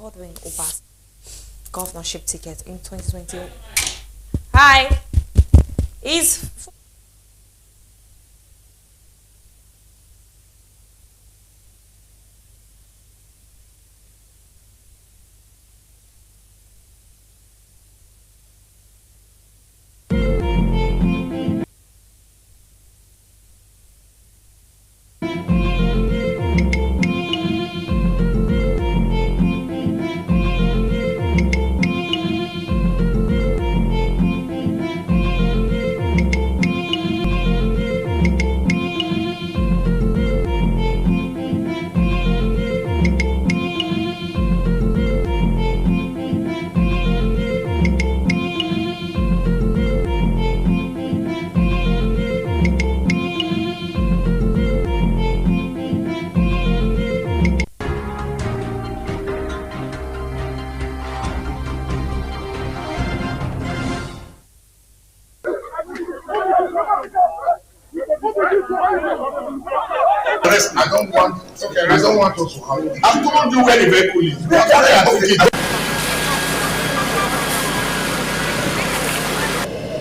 Godwin Obas governorship ticket in 2020. Hi, is I don't want. Okay, I don't want us to have. I've told you where the vehicle is.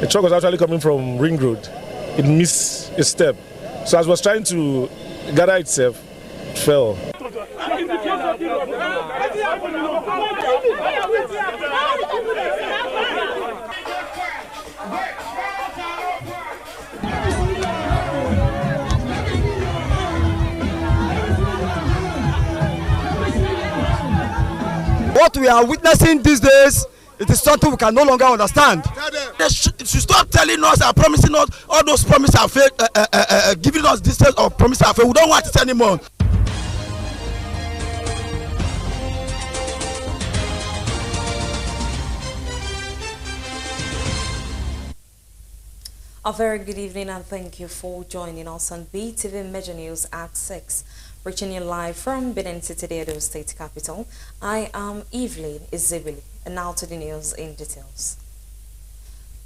The truck was actually coming from Ring Road. It missed a step. So as it was trying to gather itself, it fell. What we are witnessing these days, it is something we can no longer understand. They should stop telling us and promising us all those promises are fake, giving us details of promises are fake. We don't want it anymore. a very good evening and thank you for joining us on BeeTv Major News at 6. Reaching you live from Benin City, the Edo State capital. I am Evelyn Izibili, and now to the news in details.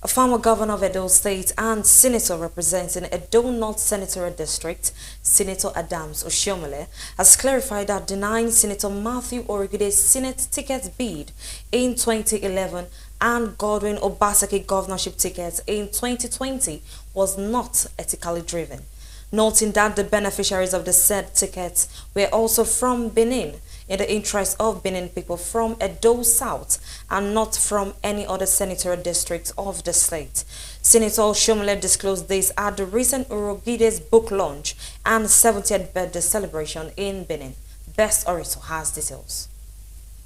A former governor of Edo State and senator representing Edo North Senatorial District, Senator Adams Oshiomhole, has clarified that denying Senator Matthew Orogide's Senate ticket bid in 2011 and Godwin Obaseki governorship ticket in 2020 was not ethically driven, noting that the beneficiaries of the said tickets were also from Benin in the interest of Benin people from Edo South and not from any other senatorial district of the state. Senator Oshiomhole disclosed this at the recent Orogide's book launch and 70th birthday celebration in Benin. Best Orito has details.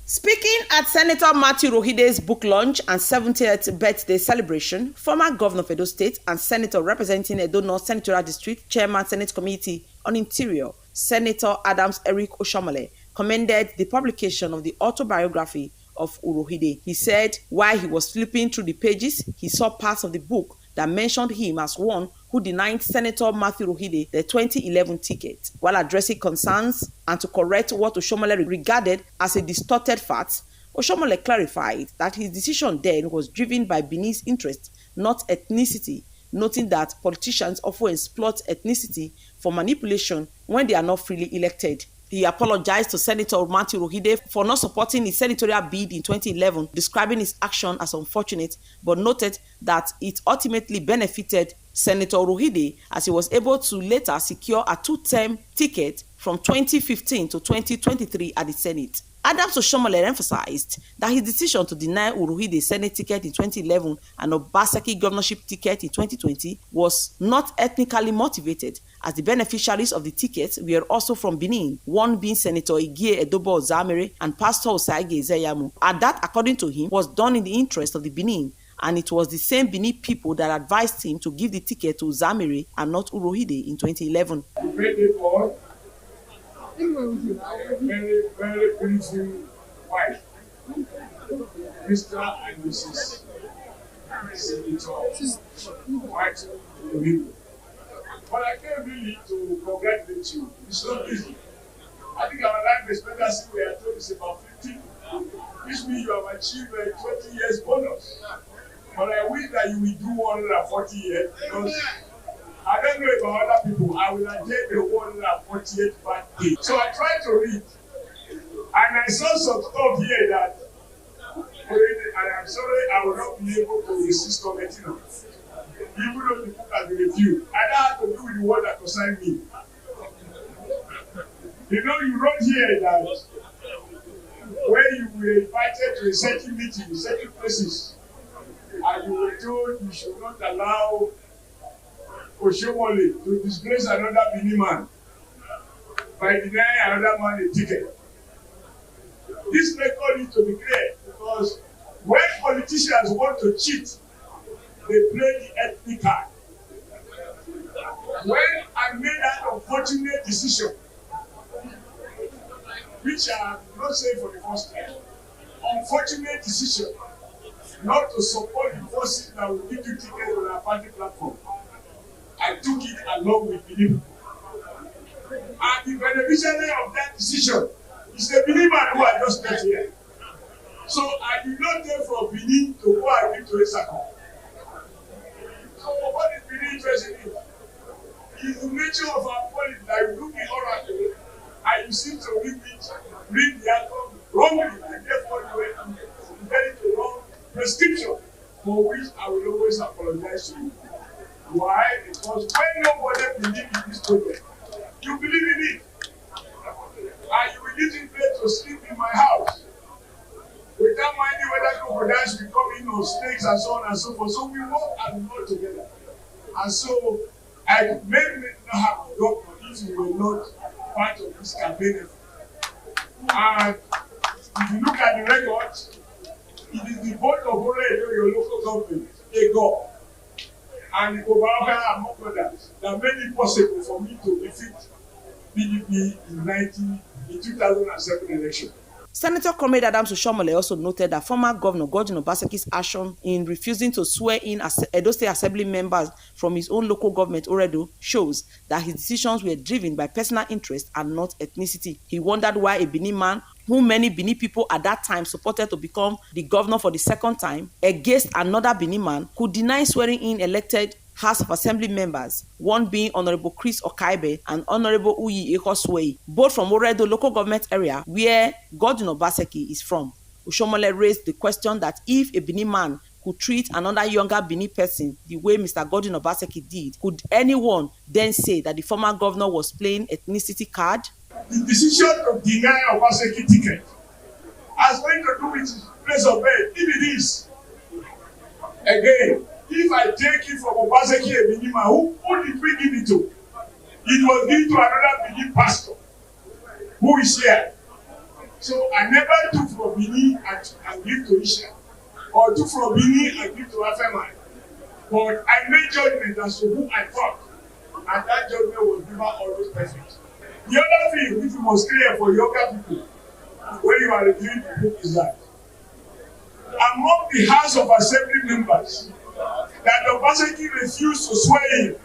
Speaking at Senator Matthew Orogide's book launch and 70th birthday celebration, former governor of Edo State and senator representing Edo North Senatorial District, Chairman Senate Committee on Interior, Senator Adams Eric Oshiomhole, commended the publication of the autobiography of Orogide. He said while he was flipping through the pages, he saw parts of the book that mentioned him as one who denied Senator Matthew Orogide the 2011 ticket. While addressing concerns and to correct what Oshiomhole regarded as a distorted fact, Oshiomhole clarified that his decision then was driven by Benin's interest, not ethnicity, noting that politicians often exploit ethnicity for manipulation when they are not freely elected. He apologized to Senator Matthew Orogide for not supporting his senatorial bid in 2011, describing his action as unfortunate, but noted that it ultimately benefited Senator Orogide as he was able to later secure a two-term ticket from 2015 to 2023 at the Senate. Adams Oshiomhole emphasized that his decision to deny Orogide Senate ticket in 2011 and Obaseki governorship ticket in 2020 was not ethnically motivated, as the beneficiaries of the tickets were also from Benin, one being Senator Igie Edobo Ozamere and Pastor Osaige Ezeyamu. And that, according to him, was done in the interest of the Benin, and it was the same Benin people that advised him to give the ticket to Ozamere and not Orogide in 2011. Very, very pleasing wife, Mr. and Mrs. Senator White. But I can't really to congratulate you. It's not easy. I think our life expectancy we are told is about 50, which means you have achieved a 20 years bonus. But I wish that you will do 140 years because I don't know about other people. I will attain the 148th birthday. So I try to read. And I saw some stuff here that, and I'm sorry, I will not be able to resist commenting on. Even though the book has been reviewed, I don't have to do with the one that concerned me. You know, you wrote here that when you were invited to a certain meeting, certain places, and you were told you should not allow Oshomole to disgrace another Benin man by denying another man a ticket. This record needs to be clear because when politicians want to cheat, they play the ethnic card. When I made that unfortunate decision, which I'm not saying for the first time, unfortunate decision not to support the forces that will give you tickets on our party platform, I took it along with Benin. And the beneficiary of that decision is the Benin man who I just met here. So I did not take from Benin to go and give to Esako. So what is Benin interested in? It's the nature of our politics that you look in oracle and you seem to read the outcome wrongly, and therefore you are getting the wrong prescription, for which I will always apologize to you. Why? Because when nobody believes in this project, you believe in it. And you will use it to sleep in my house. Without minding whether crocodiles will come in or snakes and so on and so forth. So we work and work together. And so I may not have done if you were not part of this campaign. And if you look at the records, it is the vote of Oredo, your local government, a God, and the Obama among others, that made it possible for me to defeat BeeTv in 2007 election. Senator Comrade Adams Oshomole also noted that former Governor Godwin Obaseki's action in refusing to swear in as Edo State Assembly members from his own local government, Oredo, shows that his decisions were driven by personal interest and not ethnicity. He wondered why a Benin man, whom many Benin people at that time supported to become the governor for the second time, against another Benin man, could deny swearing in elected House of Assembly members, one being Honorable Chris Okaibe and Honorable Uyi Ekoswei, both from Oredo local government area where Godwin Obaseki is from. Oshomole raised the question that if a Benin man could treat another younger Benin person the way Mr. Godwin Obaseki did, could anyone then say that the former governor was playing ethnicity card? The decision to deny Obaseki ticket has nothing to do with his place of birth. If it is, again, if I take it from Obaseki a Benin man, who did we give it to? It was given to another Benin pastor who is here. So I never took from Benin and give to Isha, or took from Benin and give to Afeman. But I made judgment as to who I thought, and that judgment was never always perfect. The other thing which we must clear for younger people when you are reviewing the book is that among the House of Assembly members that Obaseki refused to swear in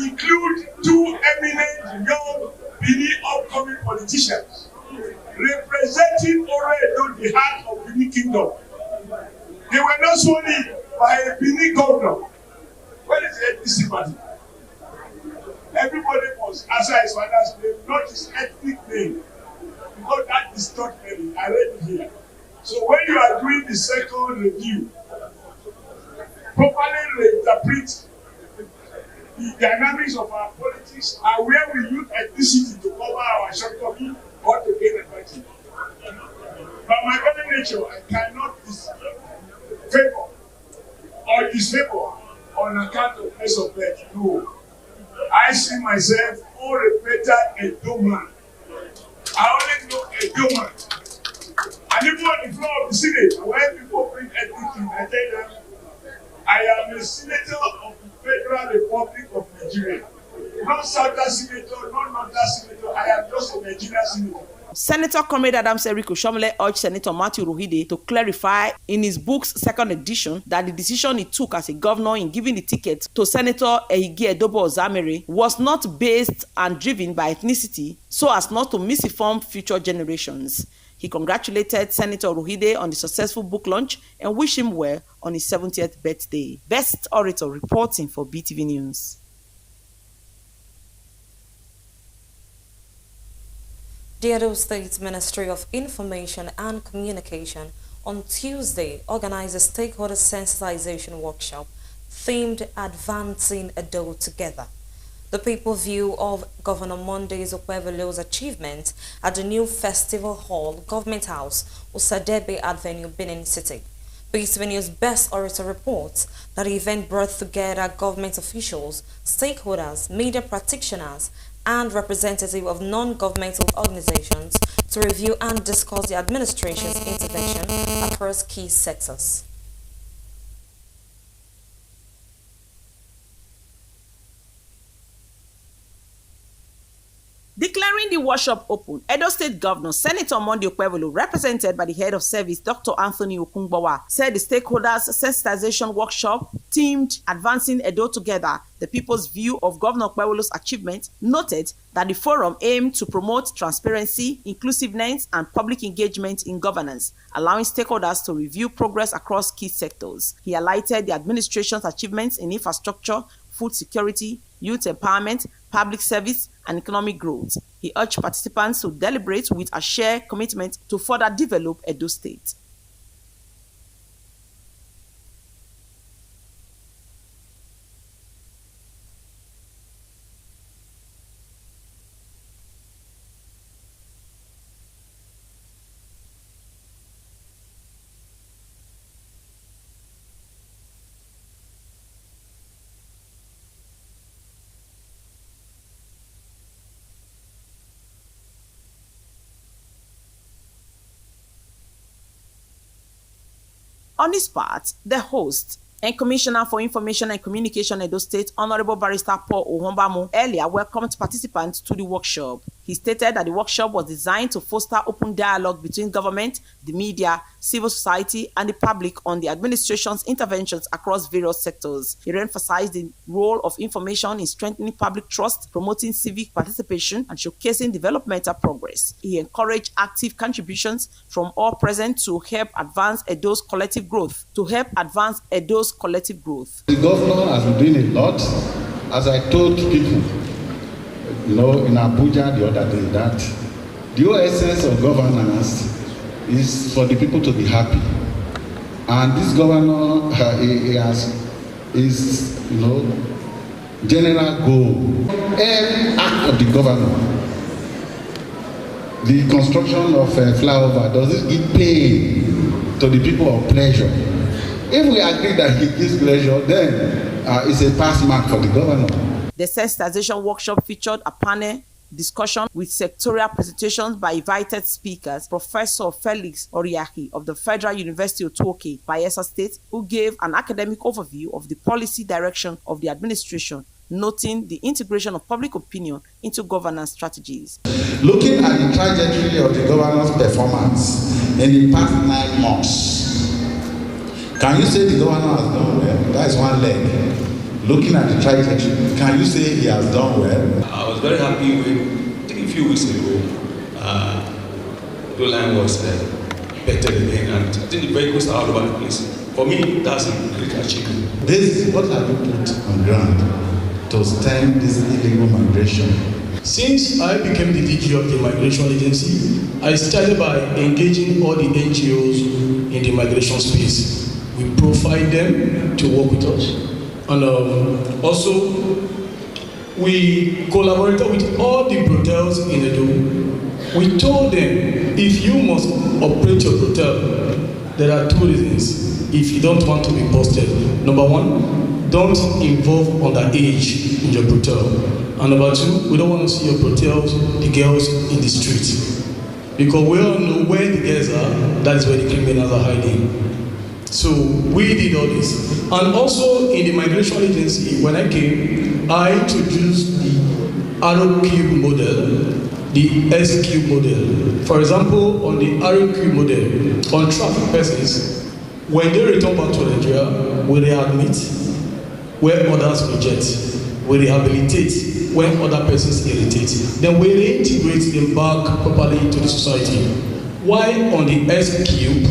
include two eminent young Benin upcoming politicians representing Oredo, the heart of Benin Kingdom. They were not sworn in by a Benin governor. What is the ethnicity party? Everybody must answer his father's name, not his ethnic name. Because that is not many. I read it here. So when you are doing the second review, properly reinterpret the dynamics of our politics and where we use ethnicity to cover our shortcomings or to gain advantage. By my very nature, I cannot favor or disfavor on account of place of birth. No. I see myself unrepeated Edo man. I only know Edo man. And even on the floor of the Senate, when people bring ethnicity, I tell them, I am a senator of the Federal Republic of Nigeria. Not Southern senator, not Northern senator. I am just a Nigerian senator. Senator Comrade Adams Oshomole urged Senator Matthew Rohide to clarify in his book's second edition that the decision he took as a governor in giving the ticket to Senator Ehige Edobo Ozamere was not based and driven by ethnicity so as not to misinform future generations. He congratulated Senator Rohide on the successful book launch and wished him well on his 70th birthday. Best Orator reporting for BeeTv News. The Edo State Ministry of Information and Communication on Tuesday organized a stakeholder sensitization workshop themed Advancing Edo Together. The people's view of Governor Mondays Okwevelo's achievements at the new Festival Hall, Government House, Usadebe Avenue, Benin City. BeeTv News Best Orator reports that the event brought together government officials, stakeholders, media practitioners, and representatives of non-governmental organizations to review and discuss the administration's intervention across key sectors. Declaring the workshop open, Edo State Governor Senator Monday Okwevelo, represented by the head of service Dr. Anthony Okungbawa, said the stakeholders sensitization workshop themed Advancing Edo Together, the people's view of Governor Okwevelo's achievement, noted that the forum aimed to promote transparency, inclusiveness, and public engagement in governance, allowing stakeholders to review progress across key sectors. He highlighted the administration's achievements in infrastructure, food security, youth empowerment, public service, and economic growth. He urged participants to deliberate with a shared commitment to further develop Edo State. On his part, the host and Commissioner for Information and Communication Edo State, Honorable Barrister Paul Ohombamu, earlier welcomed participants to the workshop. He stated that the workshop was designed to foster open dialogue between government, the media, civil society, and the public on the administration's interventions across various sectors. He emphasized the role of information in strengthening public trust, promoting civic participation, and showcasing developmental progress. He encouraged active contributions from all present to help advance Edo's collective growth. The governor has been doing a lot. As I told people, in Abuja the other day, that the whole essence of governance is for the people to be happy. And this governor, general goal. Every act of the governor, the construction of a flyover, does it give pain to the people or pleasure? If we agree that he gives pleasure, then it's a pass mark for the governor. The sensitization workshop featured a panel discussion with sectorial presentations by invited speakers, Professor Felix Oriaki of the Federal University of Turkey, Bayelsa State, who gave an academic overview of the policy direction of the administration, noting the integration of public opinion into governance strategies. Looking at the trajectory of the governor's performance in the past 9 months, can you say the governor has done well? That is one leg. Looking at the trajectory, can you say he has done well? I was very happy with, I think a few weeks ago, the line was better again, and I think the vehicles are all over the place. For me, that's a great achievement. What have you put on ground to stem this illegal migration? Since I became the DG of the Migration Agency, I started by engaging all the NGOs in the migration space. We profiled them to work with us. And also, we collaborated with all the brutals in Edo. We told them, if you must operate your brutal, there are 2 reasons if you don't want to be busted. Number 1, don't involve underage in your brutal. And number 2, we don't want to see your brutals, the girls in the street. Because we all know where the girls are, that is where the criminals are hiding. So we did all this. And also in the migration agency, when I came, I introduced the arrow cube model, the S cube model. For example, on the arrow cube model, on traffic persons, when they return back to Nigeria, we readmit, where others reject. We rehabilitate when other persons irritate. Then we reintegrate them back properly into the society. While on the S cube,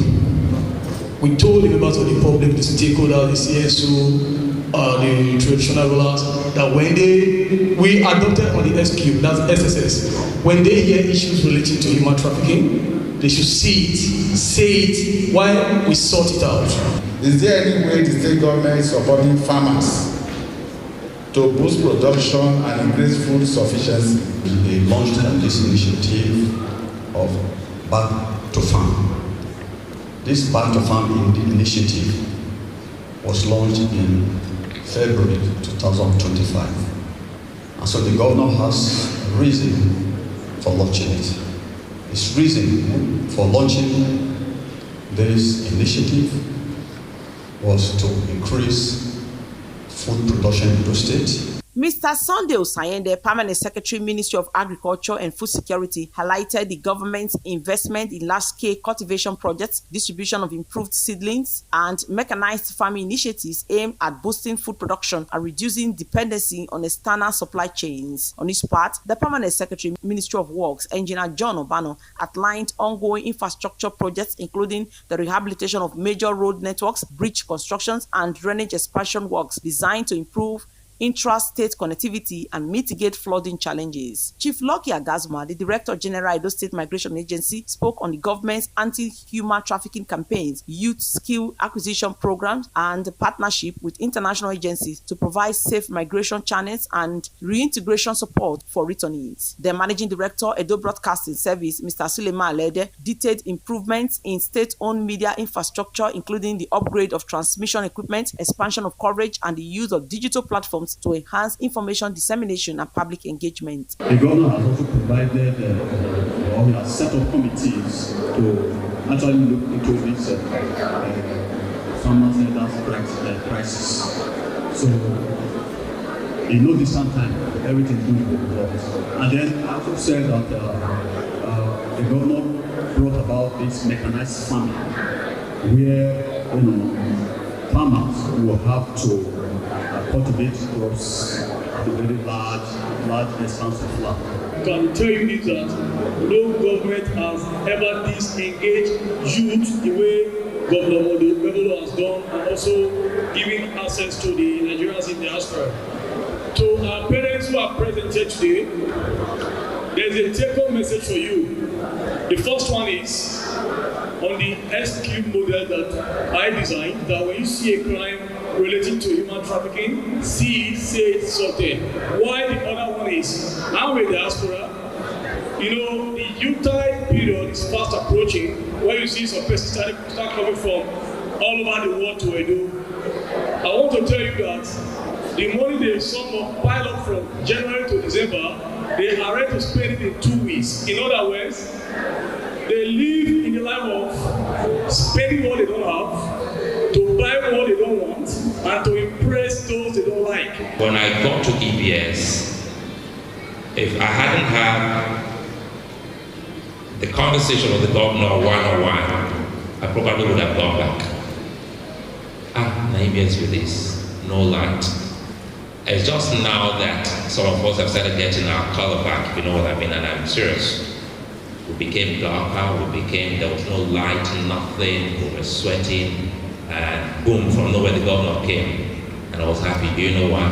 we told the members of the public, the stakeholders, the CSO, the traditional rulers, that when we adopted on the SQ, that's SSS, when they hear issues related to human trafficking, they should see it, say it, while we sort it out. Is there any way the state government is supporting farmers to boost production and increase food sufficiency? They launched this initiative of Back to Farm. This Back to Farm initiative was launched in February 2025. And so the governor has a reason for launching it. His reason for launching this initiative was to increase food production in the state. Mr. Sunday Osayende, Permanent Secretary, Ministry of Agriculture and Food Security, highlighted the government's investment in large-scale cultivation projects, distribution of improved seedlings, and mechanized farming initiatives aimed at boosting food production and reducing dependency on external supply chains. On his part, the Permanent Secretary, Ministry of Works, Engineer John Obano, outlined ongoing infrastructure projects, including the rehabilitation of major road networks, bridge constructions, and drainage expansion works designed to improve intra-state connectivity and mitigate flooding challenges. Chief Lucky Agazma, the Director General Edo State Migration Agency, spoke on the government's anti-human trafficking campaigns, youth skill acquisition programs, and partnership with international agencies to provide safe migration channels and reintegration support for returnees. The Managing Director, Edo Broadcasting Service, Mr. Suleiman Alede, detailed improvements in state-owned media infrastructure, including the upgrade of transmission equipment, expansion of coverage, and the use of digital platforms to enhance information dissemination and public engagement. The governor has also provided or has set up committees to actually look into this farmers' leaders' crisis. So in no distant time, everything is going to be resolved. And then I also said that the governor brought about this mechanized farming, where farmers will have to cultivate crops at a very large expanse of land. Can tell you is that no government has ever disengaged youth the way Governor Modelo has done, and also giving access to the Nigerians in diaspora. To our parents who are present here today, there is a take-home message for you. The first one is on the SQ model that I designed, that when you see a crime relating to human trafficking, see it, say it, sorted. Why the other one is, I'm a diaspora, the youth-tide period is fast approaching, where you see some persons start coming from all over the world to Edo. I want to tell you that the money they pile up from January to December, they are ready to spend it in 2 weeks. In other words, they live in the life of spending what they don't have, to buy what they don't want, and to impress those they don't like. When I got to EBS, if I hadn't had the conversation with the governor one-on-one, I probably would have gone back. Now EBS with this, no light. It's just now that some of us have started getting our color back, if you know what I mean, and I'm serious. We became darker, there was no light, nothing, we were sweating, and boom, from nowhere the governor came. And I was happy. Do you know what?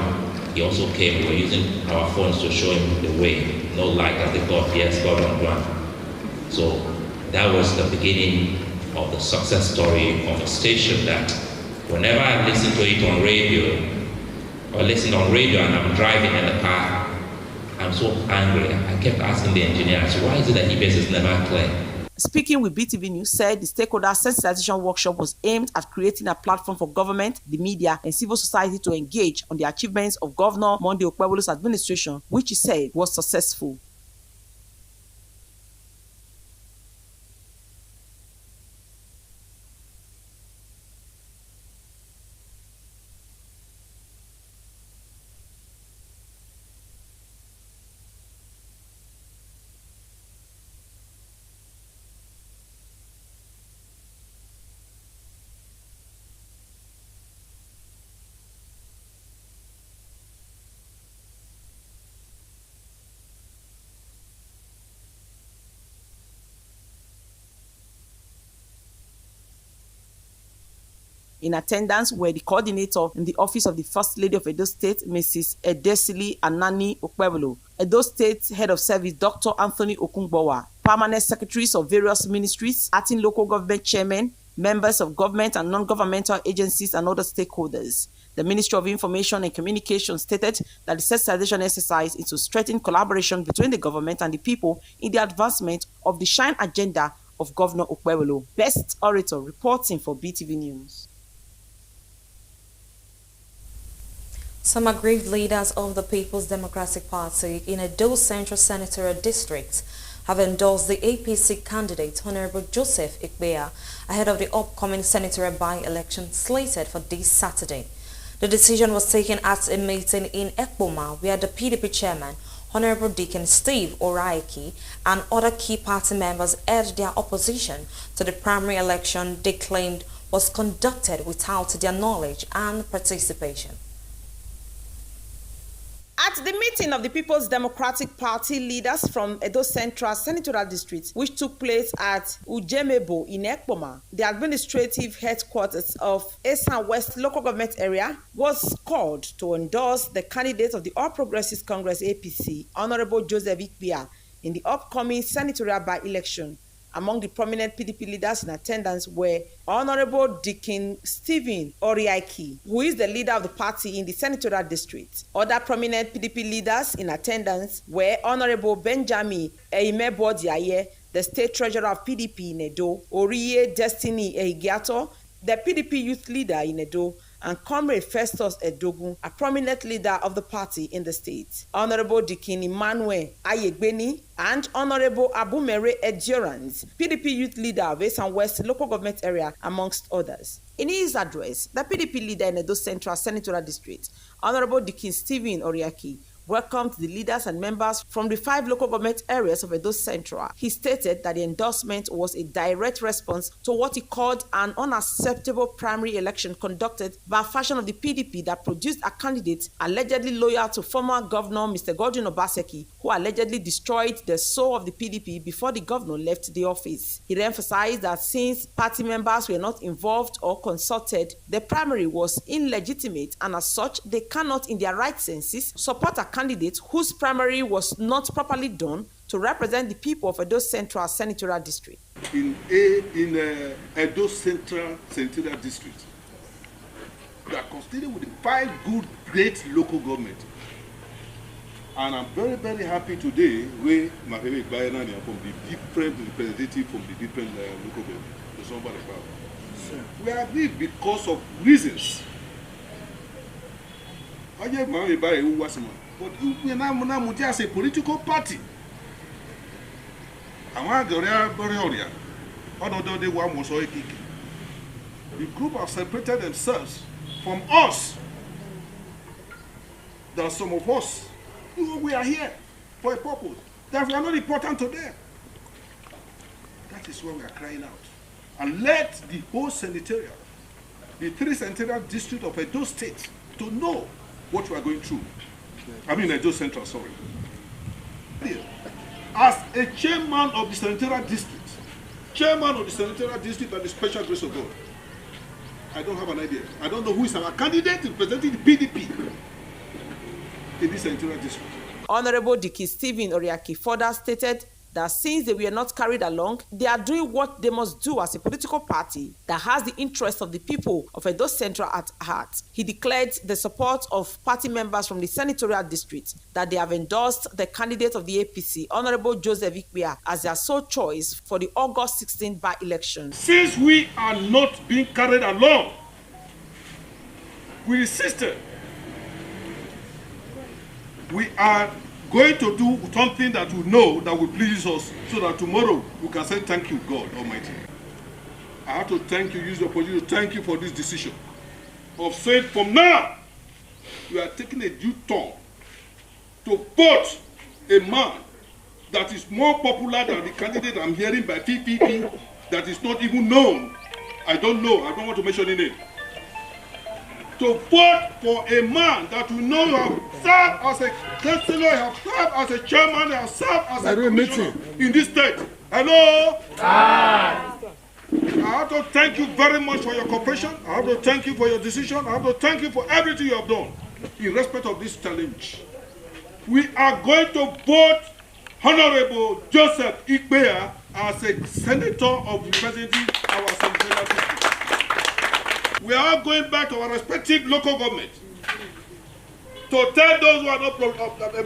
He also came, we were using our phones to show him the way. No light, I think God, yes, God on ground. So that was the beginning of the success story of a station that whenever I listen to it on radio, or listen on radio and I'm driving in the car, I'm so angry. I kept asking the engineers, why is it that EBS is never clear? Speaking with BeeTv News, said the stakeholder sensitization workshop was aimed at creating a platform for government, the media, and civil society to engage on the achievements of Governor Monday Okpebholo's administration, which he said was successful. In attendance were the coordinator in the office of the First Lady of Edo State, Mrs. Edesili Anani Okpebolo, Edo State Head of Service, Dr. Anthony Okungbowa, permanent secretaries of various ministries, acting local government chairmen, members of government and non-governmental agencies, and other stakeholders. The Ministry of Information and Communication stated that the sensitization exercise is to strengthen collaboration between the government and the people in the advancement of the Shine agenda of Governor Okpebolo. Best Orator reporting for BeeTv News. Some aggrieved leaders of the People's Democratic Party in Edo Central Senatorial District have endorsed the APC candidate, Honorable Joseph Ikbea, ahead of the upcoming senatorial by-election slated for this Saturday. The decision was taken at a meeting in Ekpoma, where the PDP chairman, Honorable Deacon Steve Oraiki, and other key party members urged their opposition to the primary election they claimed was conducted without their knowledge and participation. At the meeting of the People's Democratic Party leaders from Edo Central Senatorial District, which took place at Ujemebo in Ekpoma, the administrative headquarters of Esan West local government area, was called to endorse the candidate of the All Progressives Congress APC, Honorable Joseph Ikbea, in the upcoming senatorial by-election. Among the prominent PDP leaders in attendance were Honorable Deacon Stephen Oriaiki, who is the leader of the party in the senatorial district. Other prominent PDP leaders in attendance were Honorable Benjamin Eimebodiaye, the state treasurer of PDP in Edo, Oriye Destiny Ehigiato, the PDP youth leader in Edo, and Comrade Festus Edogun, a prominent leader of the party in the state. Honorable Deacon Emmanuel Ayegbeni and Honorable Abumere Edurans, PDP youth leader of Esan West local government area, amongst others. In his address, the PDP leader in Edo Central Senatorial District, Honorable Deacon Stephen Oriaki, welcomed the leaders and members from the 5 local government areas of Edo Central. He stated that the endorsement was a direct response to what he called an unacceptable primary election conducted by a faction of the PDP that produced a candidate allegedly loyal to former Governor Mr. Godwin Obaseki, who allegedly destroyed the soul of the PDP before the governor left the office. He emphasized that since party members were not involved or consulted, the primary was illegitimate, and as such, they cannot in their right senses support a candidate whose primary was not properly done to represent the people of Edo Central Senatorial District. In Edo Central Senatorial District, we are constituted with 5 good, great local government. And I'm very, very happy today with Mahele Bayana from the different representatives from the different local government. We agree because of reasons. But we are now just a political party. The group have separated themselves from us. There are some of us who we are here for a purpose that we are not important to them. That is why we are crying out. And let the whole senatorial, the 3 senatorial districts of Edo State, to know what we are going through. I mean Edo Central, sorry. As a chairman of the senatorial district, by the special grace of God, I don't have an idea. I don't know who is our candidate representing the PDP in this senatorial district. Honorable Deacon Stephen Oriaki further stated that since they were not carried along, they are doing what they must do as a political party that has the interests of the people of Edo Central at heart. He declared the support of party members from the senatorial district, that they have endorsed the candidate of the APC, Honorable Joseph Ikbea, as their sole choice for the August 16th by-election. Since we are not being carried along with the system, we are going to do something that we know that will please us, so that tomorrow we can say thank you, God Almighty. I have to thank you, use the opportunity to thank you for this decision of saying from now we are taking a due turn to vote a man that is more popular than the candidate I'm hearing by PPP that is not even known. I don't want to mention his name. To vote for a man that we know you have served as a councillor, you have served as a chairman, you have served as a commissioner in this state. Hello? I I have to thank you very much for your cooperation. I have to thank you for your decision. I have to thank you for everything you have done in respect of this challenge. We are going to vote Honorable Joseph Ikpea as a senator of representing our senatorial district. We are going back to our respective local government to tell those who are not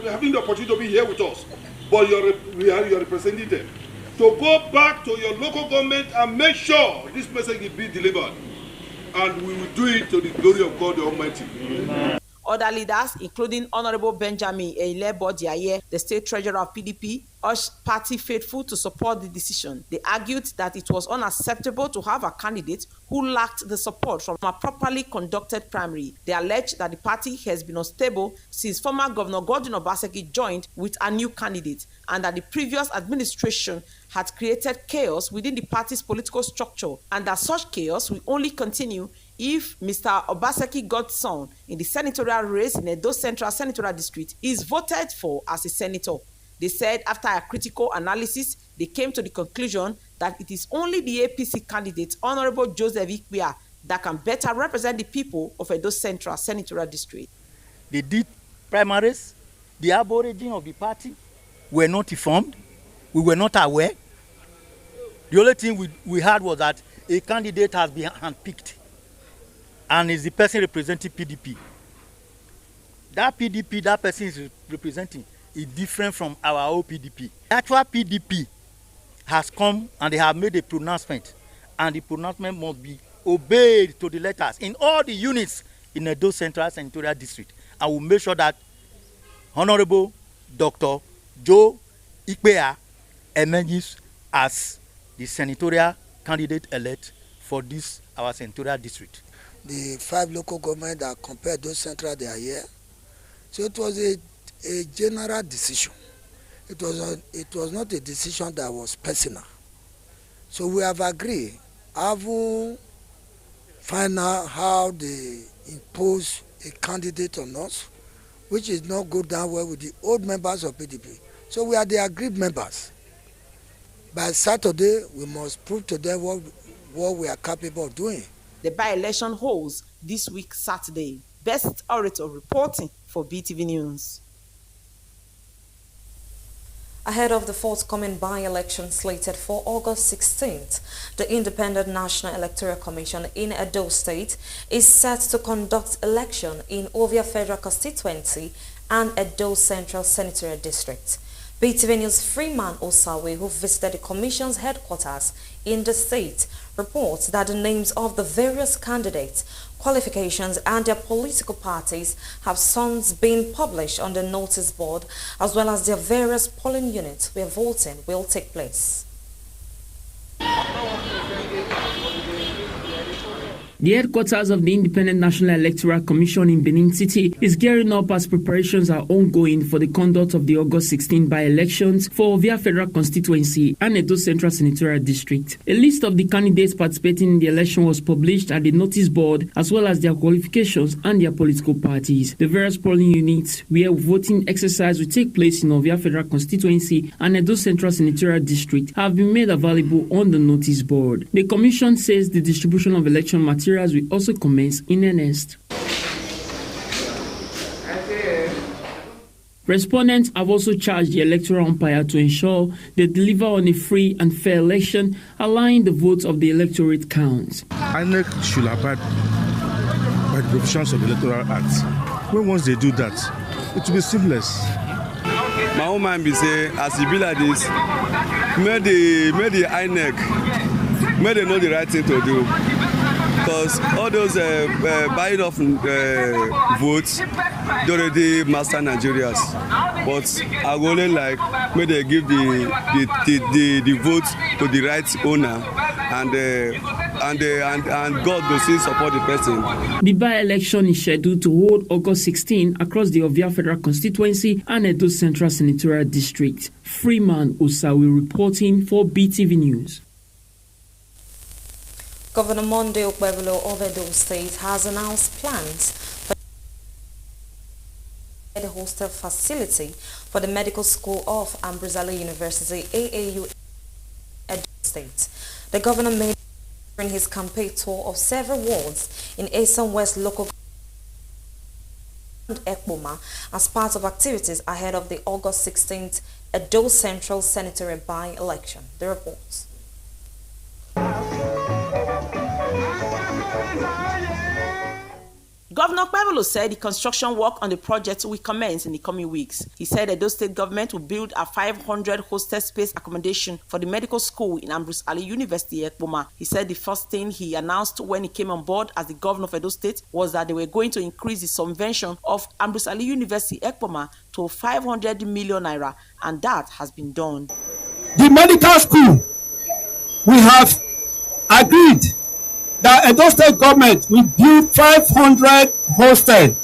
having the opportunity to be here with us, but you're representing them, to go back to your local government and make sure this message will be delivered. And we will do it to the glory of God the Almighty. Amen. Other leaders, including Honorable Benjamin Eilebo Diaye, the state treasurer of PDP, urged party faithful to support the decision. They argued that it was unacceptable to have a candidate who lacked the support from a properly conducted primary. They alleged that the party has been unstable since former Governor Godwin Obaseki joined with a new candidate, and that the previous administration had created chaos within the party's political structure, and that such chaos will only continue if Mr. Obaseki Godson in the senatorial race in Edo Central Senatorial District is voted for as a senator. They said after a critical analysis, they came to the conclusion that it is only the APC candidate, Honorable Joseph Ikpea, that can better represent the people of Edo Central Senatorial District. They did primaries. The aborigine of the party were not informed. We were not aware. The only thing we heard was that a candidate has been handpicked and is the person representing PDP. That PDP that person is representing is different from our old PDP. The actual PDP has come and they have made a pronouncement, and the pronouncement must be obeyed to the letters in all the units in Edo Central Senatorial District. And we'll make sure that Honorable Dr. Joe Ikpea emerges as the senatorial candidate-elect for this, our senatorial district. The 5 local governments that compared those central, they are here. So it was a general decision. It was not a decision that was personal. So we have agreed, having find out how they impose a candidate on us, which is not go down well with the old members of PDP. So we are the agreed members. By Saturday, we must prove to them what we are capable of doing. The by-election holds this week Saturday. Best Orator reporting for BeeTv News. Ahead of the forthcoming by-election slated for August 16th, the Independent National Electoral Commission in Edo State is set to conduct election in Ovia Federal Constituency and Edo Central Senatorial District. BeeTv News' Freeman Osawe, who visited the Commission's headquarters in the state, reports that the names of the various candidates, qualifications and their political parties have since been published on the notice board, as well as their various polling units where voting will take place. The headquarters of the Independent National Electoral Commission in Benin City is gearing up as preparations are ongoing for the conduct of the August 16 by-elections for Ovia Federal Constituency and Edo Central Senatorial District. A list of the candidates participating in the election was published at the notice board, as well as their qualifications and their political parties. The various polling units where voting exercise will take place in Ovia Federal Constituency and Edo Central Senatorial District have been made available on the notice board. The Commission says the distribution of election materials will also commence in earnest. Respondents have also charged the electoral umpire to ensure they deliver on a free and fair election, allowing the votes of the electorate counts. INEC should abide by the provisions of the Electoral Act. When once they do that, it will be seamless. My own mind be say, as it be like this, may the INEC, may they know the right thing to do. Because all those buying of votes, they already master Nigerians. But I would only like, may they give the votes to the right owner, and God will still support the person. The by-election is scheduled to hold August 16 across the Ovia Federal Constituency and Edo Central Senatorial District. Freeman Osawe reporting for BeeTv News. Governor Monday Okpebolo of Edo State has announced plans for the hostel facility for the Medical School of Ambrizali University, AAU, Edo State. The governor made during his campaign tour of several wards in Eastern West local Ekpoma as part of activities ahead of the August 16th Edo Central Senatorial by-election. The reports. Governor Pavelo said the construction work on the project will commence in the coming weeks. He said the Edo State government will build a 500 hostel space accommodation for the medical school in Ambrose Ali University, Ekpoma. He said the first thing he announced when he came on board as the governor of Edo State was that they were going to increase the subvention of Ambrose Ali University, Ekpoma to 500 million naira, and that has been done. The medical school, we have agreed that Edo State government will build 500 hostels.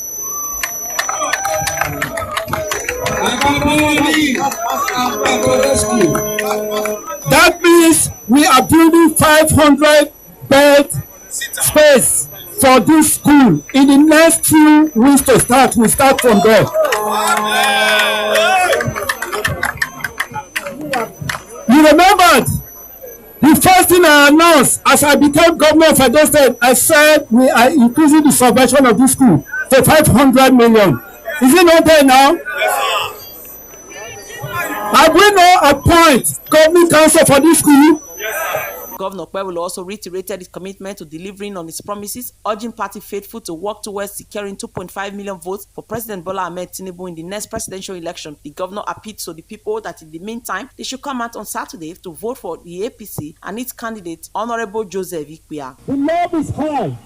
That means we are building 500 bed space for this school. In the next few weeks to start, we start from there. You remembered? The first thing I announced as I became governor of Edo State, I said we are increasing the subvention of this school to 500 million. Is it not there now? Yes, sir. Have we not appointed governing council for this school? Yes, Governor Pavelo also reiterated his commitment to delivering on his promises, urging party faithful to work towards securing 2.5 million votes for President Bola Ahmed Tinubu in the next presidential election. The governor appealed to the people that in the meantime, they should come out on Saturday to vote for the APC and its candidate, Honorable Joseph Ikpia. The love is high.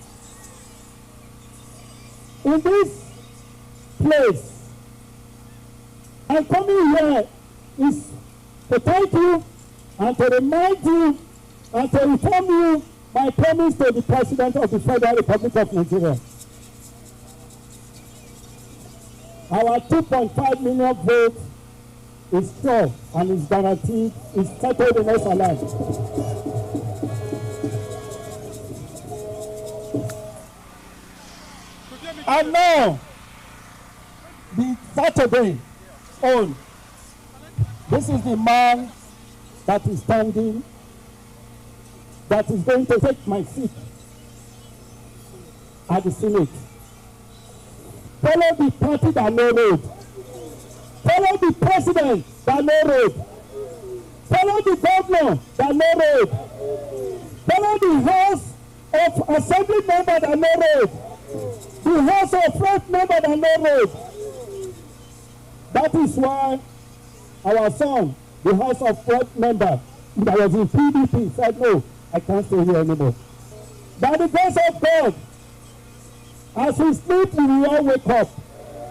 In this place, I'm coming here is to thank you and to remind you and to inform you my promise to the President of the Federal Republic of Nigeria. Our 2.5 million votes is sure and is guaranteed, is settled in our land. And now, the Saturday on, this is the man that is standing, that is going to take my seat at the Senate. Follow the party that no road. Follow the president that no road. Follow the governor that no road. Follow the House of Assembly member that no road. The House of Rep member that no road. That is why our son, the House of Rep member that was in PDP, said no, I can't stay here anymore. By the grace of God, as we sleep, we will all wake up.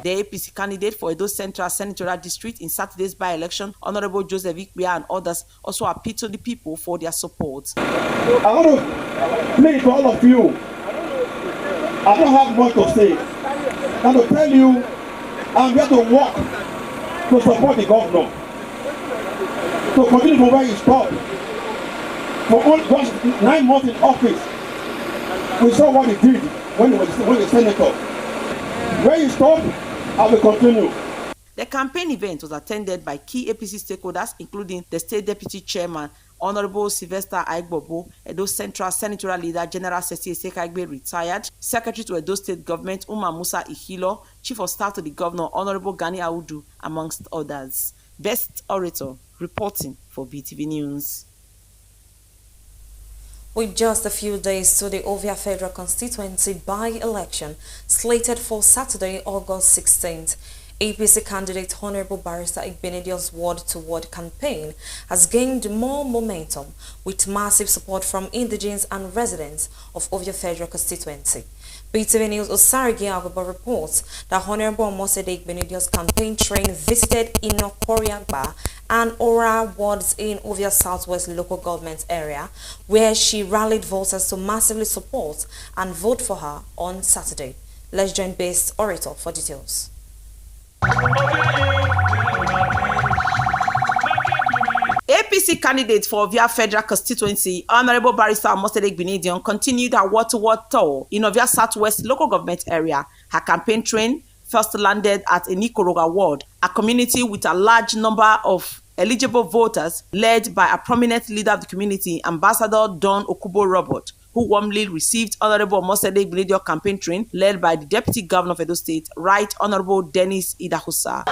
The APC candidate for Edo Central Senatorial District in Saturday's by-election, Honorable Joseph Ikpia and others also appealed to the people for their support. I want to plead to all of you. I don't have much to say. I'm to tell you, I'm here to work to support the governor, to continue from where he stopped. For only just 9 months in office, we saw what he did when he was senator. Where he stopped, I will continue. The campaign event was attended by key APC stakeholders, including the State Deputy Chairman, Honorable Sylvester Aigbobo, Edo Central Senatorial Leader General Sesi Esekagbe retired, Secretary to Edo State Government Umar Musa Ihilo, Chief of Staff to the Governor Honorable Gani Audu, amongst others. Best Orator, reporting for BeeTv News. With just a few days to the Ovia Federal Constituency by-election slated for Saturday, August 16th, APC candidate Honorable Barrister Igbenedios word-to-word campaign has gained more momentum with massive support from indigents and residents of Ovia Federal Constituency. BeeTv News Osarigi Agoba reports that Honorable Omosede Igbenedios campaign train visited Inokoriagba and Ora wards in Ovia Southwest local government area, where she rallied voters to massively support and vote for her on Saturday. Let's join Best Orator for details. APC candidate for Ovia Federal Constituency, Honorable Barrister Omosede Igbenedios, continued her word-to-word tour in Ovia Southwest local government area. Her campaign train first landed at Enikoroga ward, a community with a large number of eligible voters led by a prominent leader of the community, Ambassador Don Okubo Robert, who who warmly received Honorable Omosede Igbenedion campaign train led by the Deputy Governor of Edo State, Right Honorable Dennis Idahosa.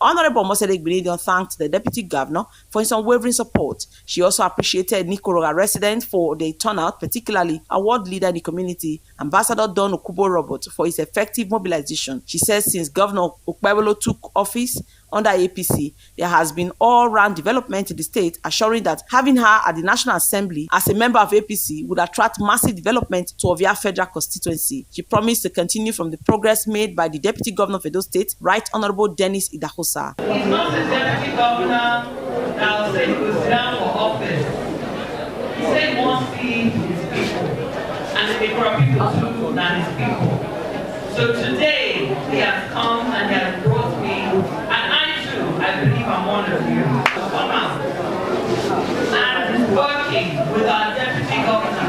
Honorable Omosede Igbenedion thanked the Deputy Governor for his unwavering support. She also appreciated Nikoroga residents for their turnout, particularly a ward leader in the community, Ambassador Don Okubo-Robert, for his effective mobilization. She says since Governor Okpebholo took office under APC, there has been all-round development in the state, assuring that having her at the National Assembly as a member of APC would attract massive development to Ovia Federal constituency. She promised to continue from the progress made by the Deputy Governor of Edo State, Right Honorable Dennis Idahosa. He's not the Deputy Governor that will say he will sit down for office. He said he wants to see his people, and the Ikora people too than his people. So today he has come and he has brought me, and I believe I'm one of you. Come out and working with our Deputy Governor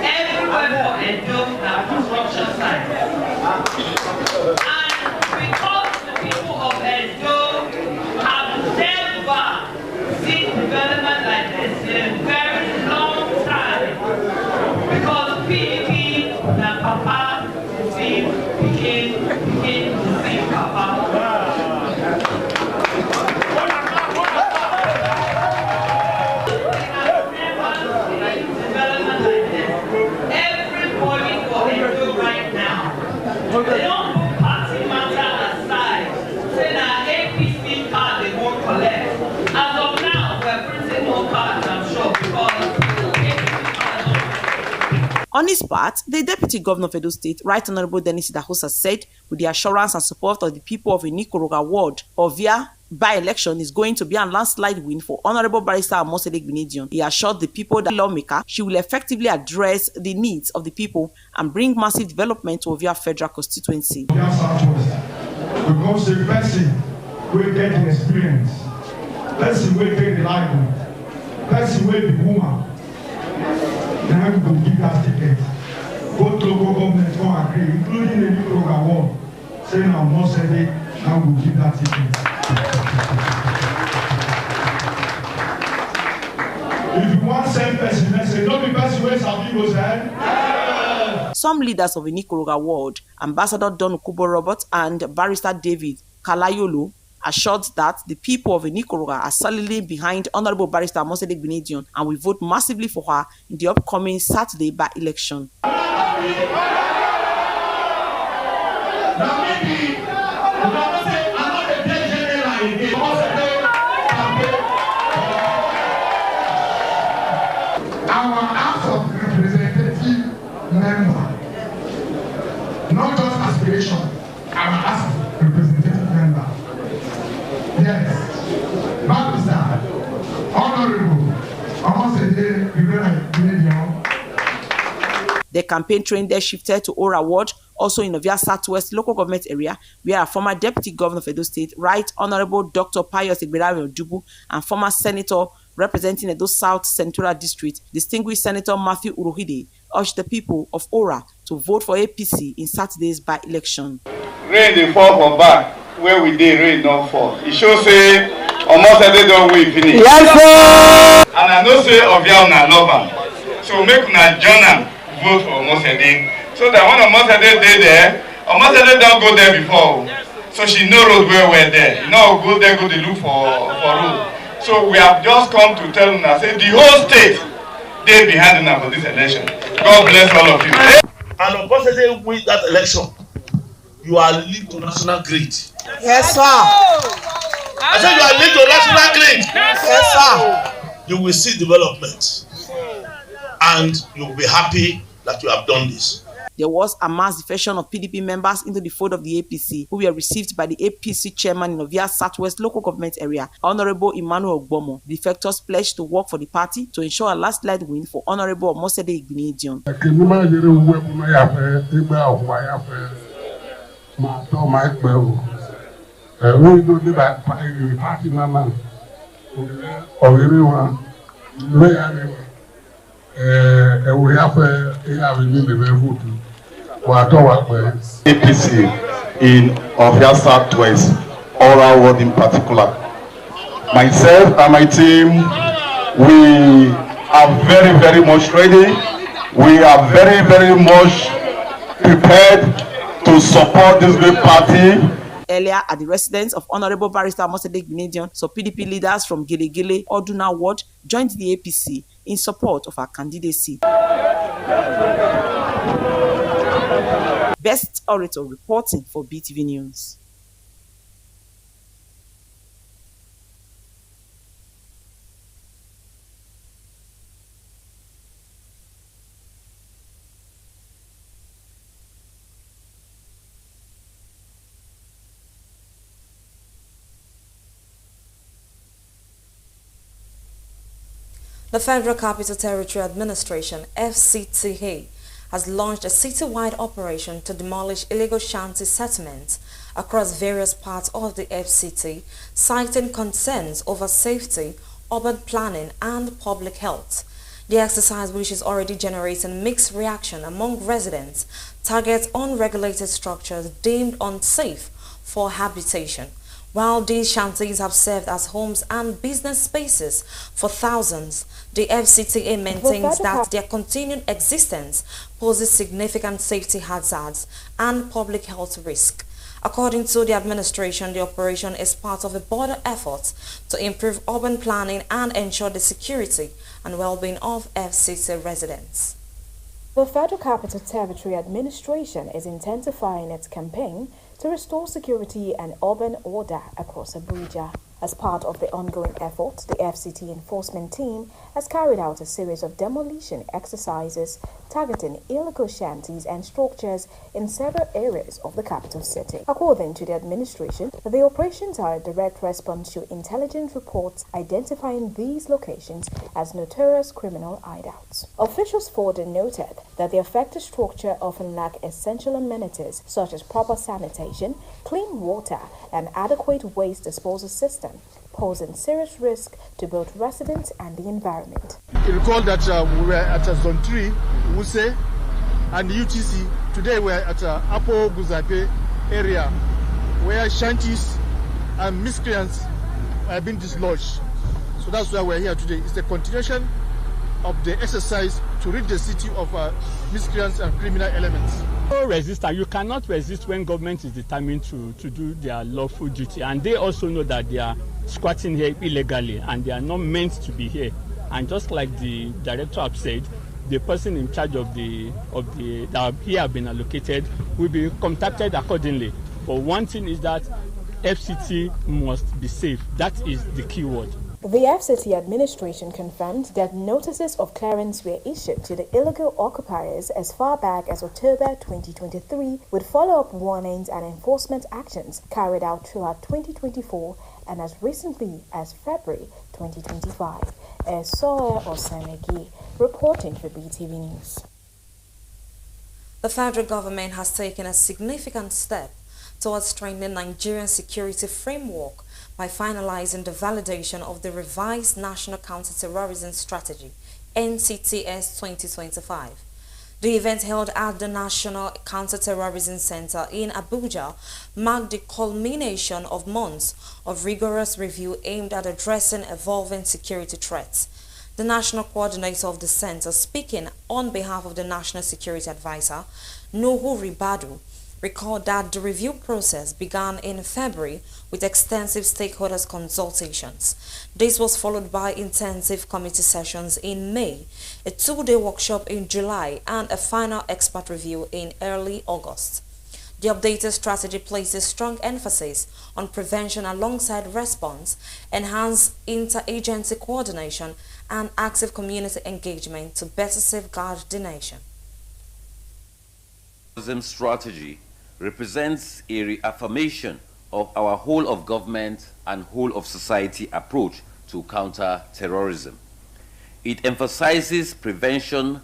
everywhere for Edo and construction sites. And because the people of Edo have never seen development like this in a very long time, because PDP and Papa became Papa. They don't put party matter aside. Say that APC card they won't collect. As of now, we're printing more cards, I'm sure, because on his part, the Deputy Governor of Edo State, Right Honorable Dennis Idahosa, said with the assurance and support of the people of Nikoroga ward, Ovia by-election is going to be a landslide win for Honorable Barrister Omosede Igbenedion. He assured the people that lawmaker she will effectively address the needs of the people and bring massive development to Ovia Federal constituency. Because the person will get the experience, person will get the livelihood, person will be woman. Then we will give that ticket. Both local governments will agree, including the Nikoroga ward, saying Omosede now will give that ticket. If you want to send person, let's say, don't be person where some people say. Some leaders of the Nikoroga ward, Ambassador Don Okubo-Robert and Barrister David Kalayolo, assured that the people of Nikoroga are solidly behind Honorable Barrister Omosede Igbenedion and will vote massively for her in the upcoming Saturday by-election. Our House of Representative member, not just aspiration, our House of Representative member. Yes, Barrister, Honorable Omosede Igbenedion. The campaign train there shifted to Ora Ward, also in Ovia Southwest local government area, where a former Deputy Governor of Edo State, Right Honorable Dr. Pius Igbenedion Odubu, and former Senator representing Edo South Central District, distinguished Senator Matthew Urohide, urged the people of Ora to vote for APC in Saturday's by-election. Rain dey fall for back, where we dey rain not fall. It shows say Omosede don win finish. Yes, sir. And I know say Ovia una love am, so make una join am vote for Omosede, so that when Omosede dey there, Omosede don go there before, so she know road well there. You know, go there, go dey look for road. So we have just come to tell una say the whole state dey behind una for this election. God bless all of you. And Omosede win that election, you are linked to national grid. Yes, sir. I said you are linked to national grid. Yes, sir. You will see development, and you will be happy that you have done this. There was a mass defection of PDP members into the fold of the APC, who were received by the APC chairman in Ovia Southwest local government area, Honorable Emmanuel Ogbomo. The defectors pledged to work for the party to ensure a landslide win for Honorable Omosede Igbenedion. everyone, we have APC in Ovia Southwest, Oral Ward in particular. Myself and my team, we are very, very much ready. We are very, very much prepared to support this great party. Earlier at the residence of Honorable Barrister Mosede Gbenedion, so PDP leaders from Gele Oduna Ward joined the APC in support of our candidacy. Best Orator reporting for BeeTv News. The Federal Capital Territory Administration, FCTA, has launched a citywide operation to demolish illegal shanty settlements across various parts of the FCT, citing concerns over safety, urban planning, and public health. The exercise, which is already generating mixed reaction among residents, targets unregulated structures deemed unsafe for habitation. While these shanties have served as homes and business spaces for thousands, the FCTA maintains that their continued existence poses significant safety hazards and public health risk. According to the administration, the operation is part of a broader effort to improve urban planning and ensure the security and well-being of FCTA residents. The Federal Capital Territory Administration is intensifying its campaign to restore security and urban order across Abuja. As part of the ongoing effort, the FCT enforcement team has carried out a series of demolition exercises targeting illegal shanties and structures in several areas of the capital city. According to the administration, the operations are a direct response to intelligence reports identifying these locations as notorious criminal hideouts. Officials further noted that the affected structure often lack essential amenities such as proper sanitation, clean water, and adequate waste disposal system, posing serious risk to both residents and the environment. You recall that we were at Zone 3, Wuse, and the UTC. Today we are at Apo Guzape area, where shanties and miscreants have been dislodged. So that's why we're here today. It's the continuation of the exercise to rid the city of miscreants and criminal elements. No resistance. You cannot resist when government is determined to do their lawful duty, and they also know that they are squatting here illegally and they are not meant to be here. And just like the director have said, the person in charge of the that here have been allocated will be contacted accordingly. But one thing is that FCT must be safe. That is the key word. The FCT administration confirmed that notices of clearance were issued to the illegal occupiers as far back as October 2023, with follow-up warnings and enforcement actions carried out throughout 2024 and as recently as February 2025. Esoe Osenegi, reporting for BeeTv News. The federal government has taken a significant step towards strengthening Nigeria's security framework by finalizing the validation of the revised National Counter-Terrorism Strategy, NCTS 2025. The event held at the National Counter-Terrorism Center in Abuja marked the culmination of months of rigorous review aimed at addressing evolving security threats. The national coordinator of the center, speaking on behalf of the National Security Advisor, Nuhu Ribadu, recalled that the review process began in February with extensive stakeholders consultations. This was followed by intensive committee sessions in May, a two-day workshop in July, and a final expert review in early August. The updated strategy places strong emphasis on prevention alongside response, enhanced interagency coordination, and active community engagement to better safeguard the nation. Strategy represents a reaffirmation of our whole of government and whole of society approach to counter-terrorism. It emphasizes prevention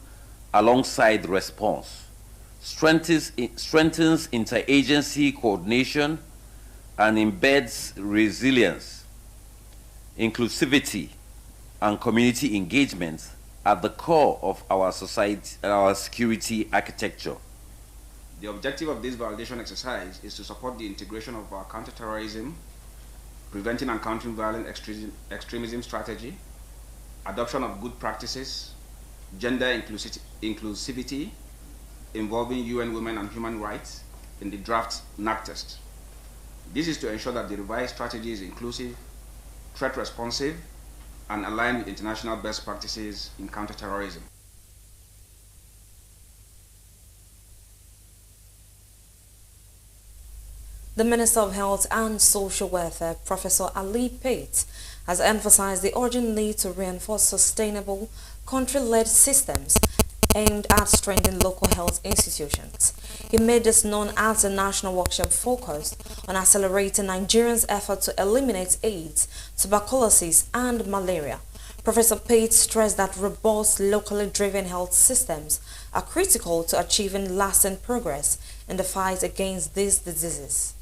alongside response, strengthens interagency coordination, and embeds resilience. inclusivity, and community engagement at the core of our society, our security architecture. The objective of this validation exercise is to support the integration of our counterterrorism, preventing and countering violent extremism strategy, adoption of good practices, gender inclusivity, involving UN Women and Human Rights in the draft NAC test. This is to ensure that the revised strategy is inclusive, threat responsive, and aligned with international best practices in counterterrorism. The Minister of Health and Social Welfare, Professor Ali Pate, has emphasized the urgent need to reinforce sustainable, country-led systems aimed at strengthening local health institutions. He made this known at a national workshop focused on accelerating Nigerians' effort to eliminate AIDS, tuberculosis, and malaria. Professor Pate stressed that robust, locally driven health systems are critical to achieving lasting progress in the fight against these diseases.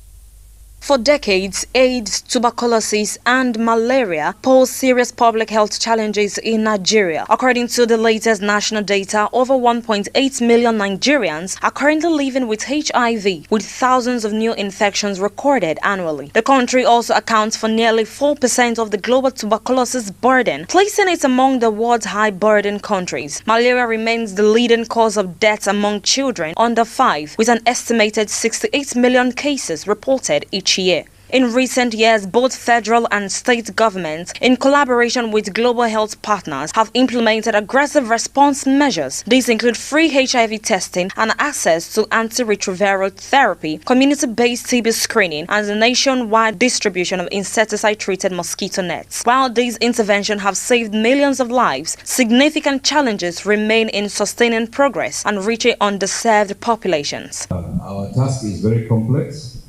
For decades, AIDS, tuberculosis, and malaria pose serious public health challenges in Nigeria. According to the latest national data, over 1.8 million Nigerians are currently living with HIV, with thousands of new infections recorded annually. The country also accounts for nearly 4% of the global tuberculosis burden, placing it among the world's high-burden countries. Malaria remains the leading cause of death among children under 5, with an estimated 68 million cases reported each year. In recent years, both federal and state governments, in collaboration with global health partners, have implemented aggressive response measures. These include free HIV testing and access to antiretroviral therapy, community-based TB screening, and the nationwide distribution of insecticide-treated mosquito nets. While these interventions have saved millions of lives, significant challenges remain in sustaining progress and reaching underserved populations. Our task is very complex,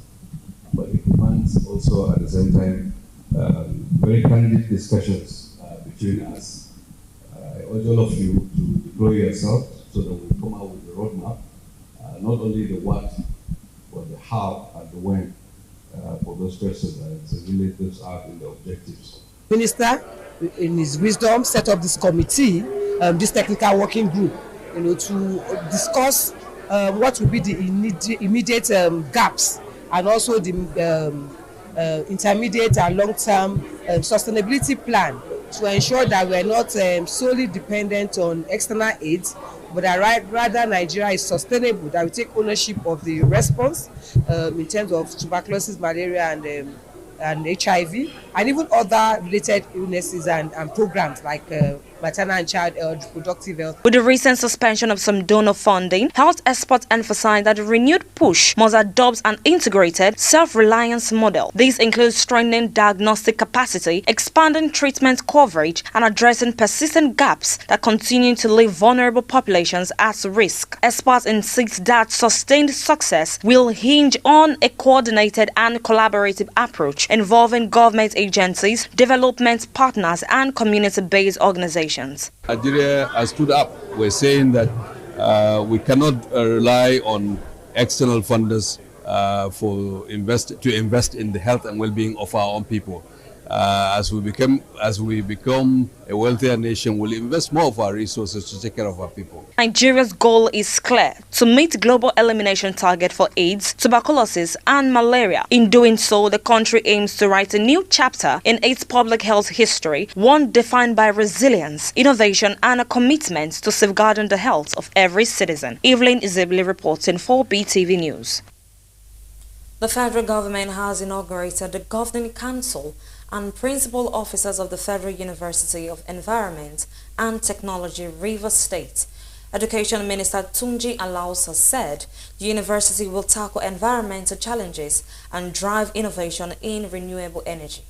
but it demands also at the same time very candid discussions between us. I urge all of you to deploy yourself so that we come out with the roadmap, not only the what, but the how and the when for those questions, and to relate those out in the objectives. Minister, in his wisdom, set up this committee, this technical working group, to discuss what will be the immediate gaps, and also the intermediate and long-term sustainability plan to ensure that we are not solely dependent on external aid, but that rather Nigeria is sustainable, that we take ownership of the response in terms of tuberculosis, malaria, and HIV, and even other related illnesses and programs like maternal and child health, reproductive health. With the recent suspension of some donor funding, health experts emphasize that a renewed push must adopt an integrated, self-reliance model. This includes strengthening diagnostic capacity, expanding treatment coverage, and addressing persistent gaps that continue to leave vulnerable populations at risk. Experts insist that sustained success will hinge on a coordinated and collaborative approach involving government agencies, development partners, and community-based organizations. Nigeria has stood up. We're saying that we cannot rely on external funders to invest in the health and well-being of our own people. As we become a wealthier nation, we'll invest more of our resources to take care of our people. Nigeria's goal is clear: to meet global elimination target for AIDS, tuberculosis, and malaria. In doing so, the country aims to write a new chapter in its public health history, one defined by resilience, innovation, and a commitment to safeguarding the health of every citizen. Evelyn Izebili reporting for BeeTv News. The federal government has inaugurated the Governing Council and Principal Officers of the Federal University of Environment and Technology, Rivers State. Education Minister Tunji Alausa said the university will tackle environmental challenges and drive innovation in renewable energy.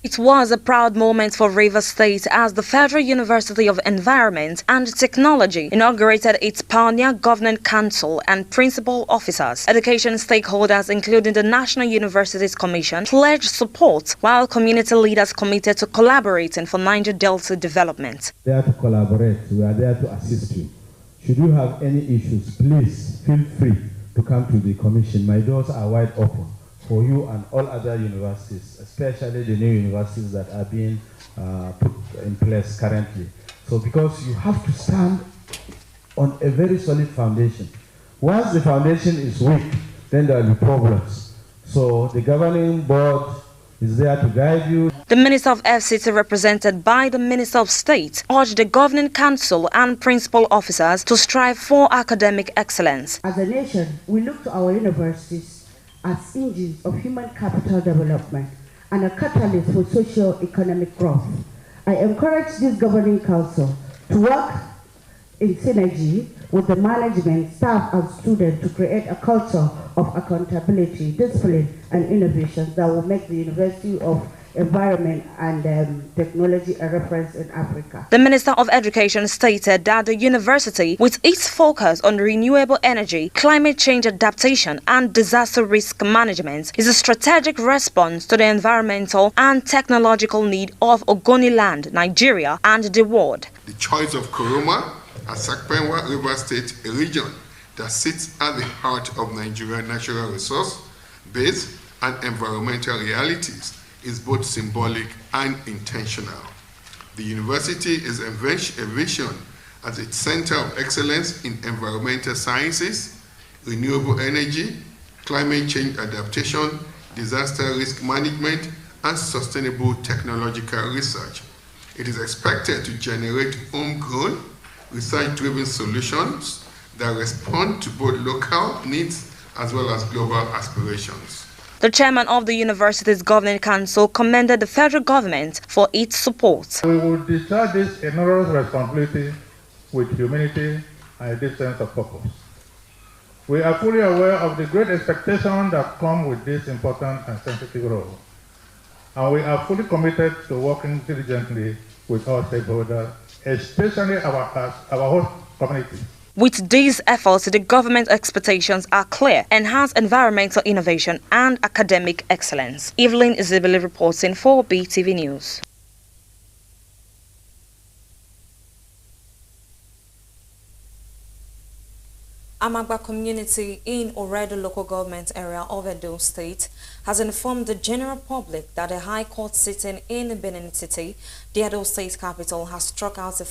It was a proud moment for Rivers State as the Federal University of Environment and Technology inaugurated its pioneer Governing Council and Principal Officers. Education stakeholders, including the National Universities Commission, pledged support, while community leaders committed to collaborating for Niger Delta development. We are there to collaborate. We are there to assist you. Should you have any issues, please feel free to come to the commission. My doors are wide open for you and all other universities, especially the new universities that are being put in place currently. So because you have to stand on a very solid foundation. Once the foundation is weak, then there will be problems. So the governing board is there to guide you. The Minister of FCT, represented by the Minister of State, urged the Governing Council and principal officers to strive for academic excellence. As a nation, we look to our universities as engines of human capital development and a catalyst for socio-economic growth. I encourage this Governing Council to work in synergy with the management, staff, and students to create a culture of accountability, discipline, and innovation that will make the University of Environment and Technology a reference in Africa. The Minister of Education stated that the university, with its focus on renewable energy, climate change adaptation, and disaster risk management, is a strategic response to the environmental and technological need of Ogoniland, Nigeria, and the world. The choice of Koroma as Sakpenwa River State, a region that sits at the heart of Nigeria's natural resource base and environmental realities, is both symbolic and intentional. The university is envisioned as a center of excellence in environmental sciences, renewable energy, climate change adaptation, disaster risk management, and sustainable technological research. It is expected to generate homegrown, research-driven solutions that respond to both local needs as well as global aspirations. The chairman of the university's governing council commended the federal government for its support. We will discharge this enormous responsibility with humility and a deep sense of purpose. We are fully aware of the great expectations that come with this important and sensitive role, and we are fully committed to working diligently with all stakeholders, especially our host community. With these efforts, the government expectations are clear: enhance environmental innovation and academic excellence. Evelyn Isabelle reporting for BeeTv News. Amagba community in Oredo local government area of Edo State has informed the general public that a high court sitting in Benin City, the Edo State capital, has struck out a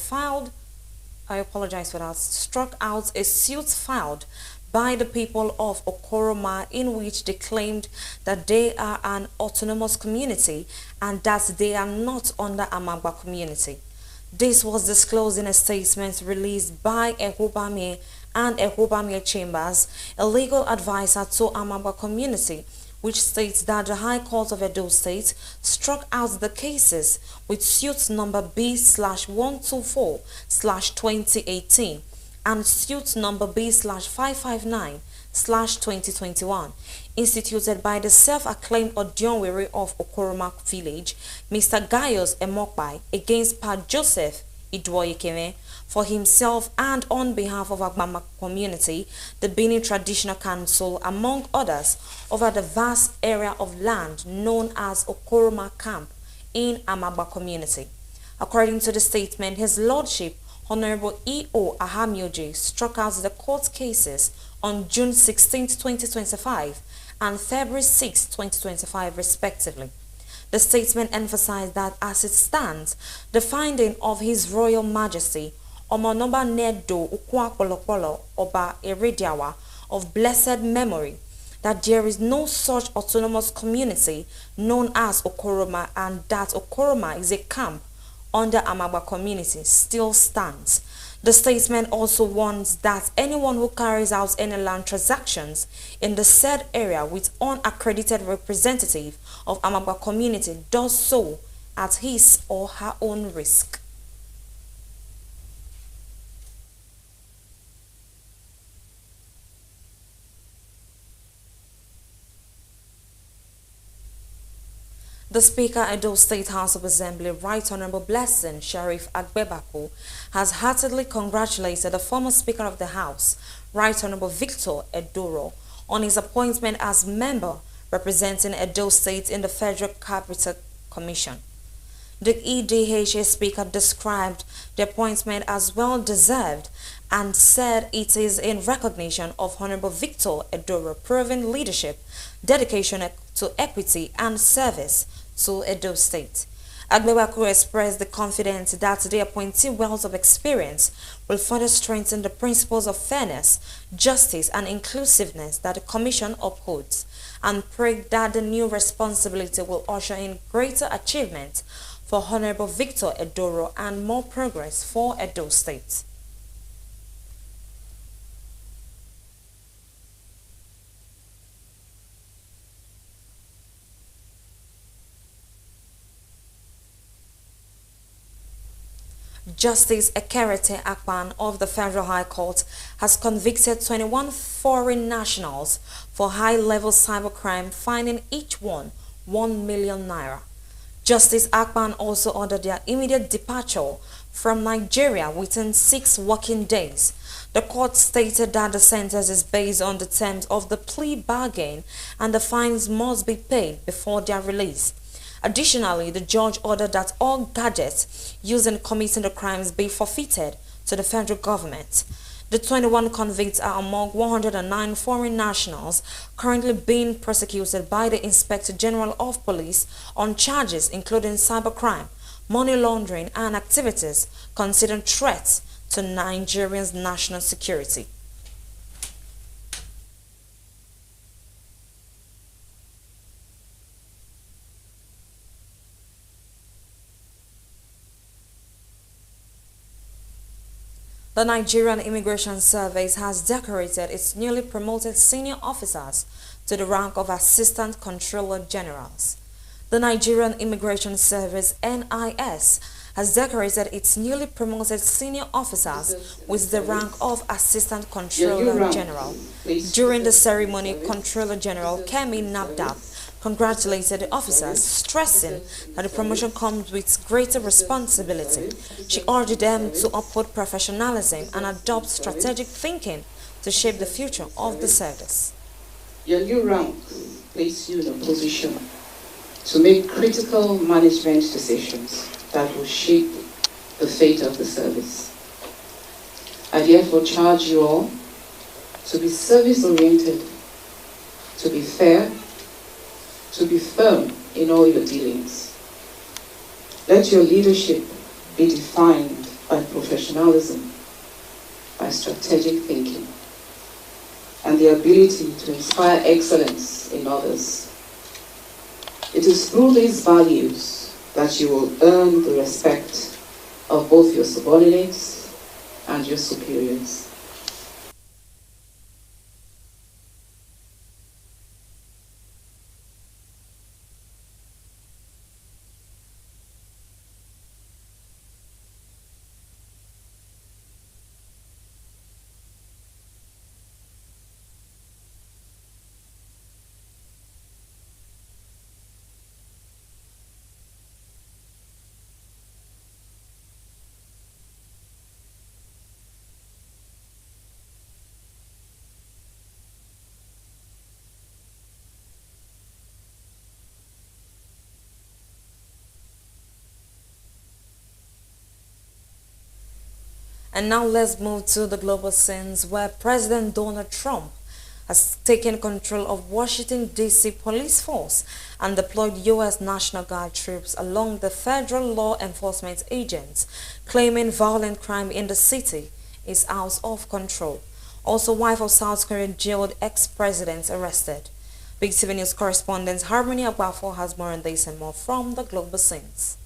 suit filed by the people of Okoroma, in which they claimed that they are an autonomous community and that they are not under Amagba community. This was disclosed in a statement released by Ehobamie and Ehobamie Chambers, a legal advisor to Amagba community, which states that the High Court of Edo State struck out the cases with suit number B/124/2018 and suit number B/559/2021, instituted by the self-acclaimed Odionwere of Okoroma village, Mr. Gaius Emokpai, against Pa Joseph Idwoyekeme, for himself and on behalf of Agbama community, the Benin Traditional Council, among others, over the vast area of land known as Okoroma Camp in Amagba community. According to the statement, His Lordship, Honorable E.O. Ahamioji, struck out the court cases on June 16, 2025 and February 6, 2025, respectively. The statement emphasized that as it stands, the finding of His Royal Majesty Omonoba Nedo Ukwakolokolo Oba Erediawa of blessed memory, that there is no such autonomous community known as Okoroma and that Okoroma is a camp under Amagba community, still stands. The statement also warns that anyone who carries out any land transactions in the said area with unaccredited representative of Amagba community does so at his or her own risk. The Speaker, Edo State House of Assembly, Right Honorable Blessing Sharif Agbebako, has heartily congratulated the former Speaker of the House, Right Honorable Victor Edoro, on his appointment as member representing Edo State in the Federal Capital Commission. The EDHA Speaker described the appointment as well-deserved and said it is in recognition of Honorable Victor Edoro proven leadership, dedication to equity and service to Edo State. Agbebaku expressed the confidence that the appointee wealth of experience will further strengthen the principles of fairness, justice, and inclusiveness that the Commission upholds, and prayed that the new responsibility will usher in greater achievement for Honorable Victor Edoro and more progress for Edo State. Justice Ekerete Akpan of the Federal High Court has convicted 21 foreign nationals for high-level cybercrime, fining each one 1 million naira. Justice Akpan also ordered their immediate departure from Nigeria within 6 working days. The court stated that the sentence is based on the terms of the plea bargain and the fines must be paid before their release. Additionally, the judge ordered that all gadgets used in committing the crimes be forfeited to the federal government. The 21 convicts are among 109 foreign nationals currently being prosecuted by the Inspector General of Police on charges including cybercrime, money laundering, and activities considered threats to Nigerians' national security. The Nigerian Immigration Service has decorated its newly promoted senior officers to the rank of Assistant Controller Generals. The Nigerian Immigration Service (NIS) has decorated its newly promoted senior officers with the rank of Assistant Controller General. During the ceremony, Controller General Kemi Nabdab congratulated the officers, stressing that the promotion comes with greater responsibility. She urged them to uphold professionalism and adopt strategic thinking to shape the future of the service. Your new rank places you in a position to make critical management decisions that will shape the fate of the service. I therefore charge you all to be service-oriented, to be fair, to be firm in all your dealings. Let your leadership be defined by professionalism, by strategic thinking, and the ability to inspire excellence in others. It is through these values that you will earn the respect of both your subordinates and your superiors. And now let's move to the global scenes, where President Donald Trump has taken control of Washington, D.C. police force and deployed U.S. National Guard troops along the federal law enforcement agents, claiming violent crime in the city is out of control. Also, wife of South Korean jailed ex-president arrested. BeeTv News correspondent Harmony Agbafo has more on this and more from the global scenes.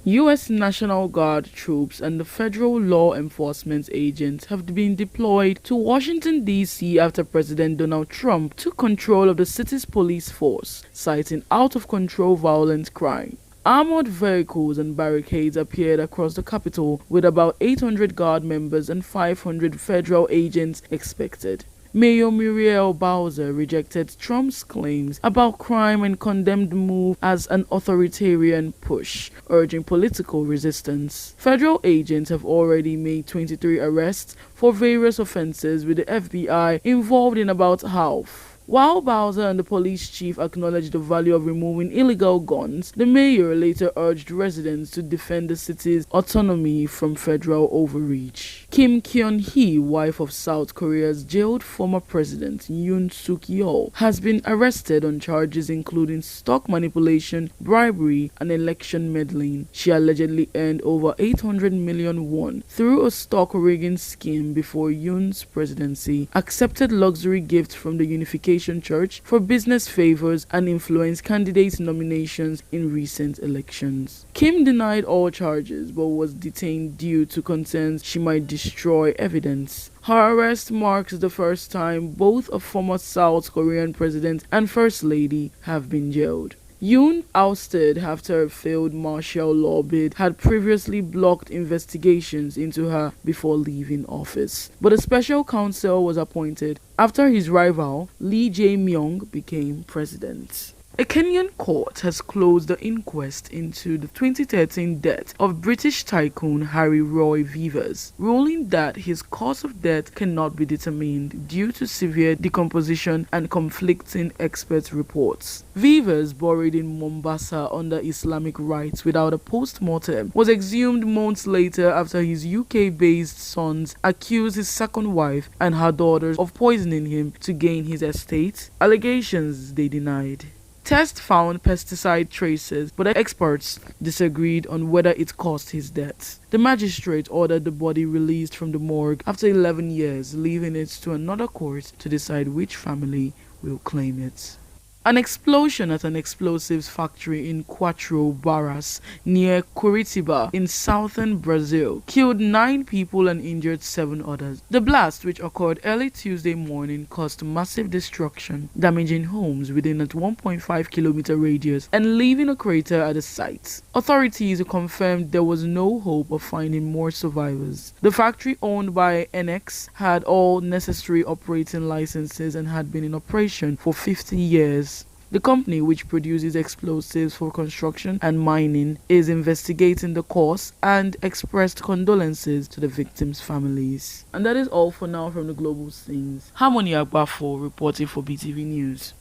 U.S. National Guard troops and the federal law enforcement agents have been deployed to Washington, D.C. after President Donald Trump took control of the city's police force, citing out-of-control violent crime. Armored vehicles and barricades appeared across the Capitol, with about 800 Guard members and 500 federal agents expected. Mayor Muriel Bowser rejected Trump's claims about crime and condemned the move as an authoritarian push, urging political resistance. Federal agents have already made 23 arrests for various offenses, with the FBI involved in about half. While Bowser and the police chief acknowledged the value of removing illegal guns, the mayor later urged residents to defend the city's autonomy from federal overreach. Kim Kyun-hee, wife of South Korea's jailed former president Yoon Suk-yeol, has been arrested on charges including stock manipulation, bribery, and election meddling. She allegedly earned over 800 million won through a stock rigging scheme before Yoon's presidency, accepted luxury gifts from the Unification Church for business favors, and influenced candidates' nominations in recent elections. Kim denied all charges but was detained due to concerns she might destroy evidence. Her arrest marks the first time both a former South Korean president and first lady have been jailed. Yoon, ousted after a failed martial law bid, had previously blocked investigations into her before leaving office. But a special counsel was appointed after his rival, Lee Jae-myung, became president. A Kenyan court has closed the inquest into the 2013 death of British tycoon Harry Roy Vivers, ruling that his cause of death cannot be determined due to severe decomposition and conflicting expert reports. Vivers, buried in Mombasa under Islamic rites without a post-mortem, was exhumed months later after his UK-based sons accused his second wife and her daughters of poisoning him to gain his estate, allegations they denied. Tests found pesticide traces, but experts disagreed on whether it caused his death. The magistrate ordered the body released from the morgue after 11 years, leaving it to another court to decide which family will claim it. An explosion at an explosives factory in Quatro Barras near Curitiba in southern Brazil killed 9 people and injured 7 others. The blast, which occurred early Tuesday morning, caused massive destruction, damaging homes within a 1.5-kilometer radius and leaving a crater at the site. Authorities confirmed there was no hope of finding more survivors. The factory, owned by NX, had all necessary operating licenses and had been in operation for 50 years. The company, which produces explosives for construction and mining, is investigating the cause and expressed condolences to the victims' families. And that is all for now from the global scenes. Harmony Agbafo reporting for BeeTv News.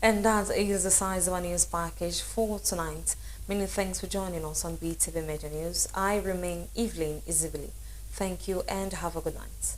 And that is the size of our news package for tonight. Many thanks for joining us on BeeTv Media News. I remain Evelyn Izibili. Thank you and have a good night.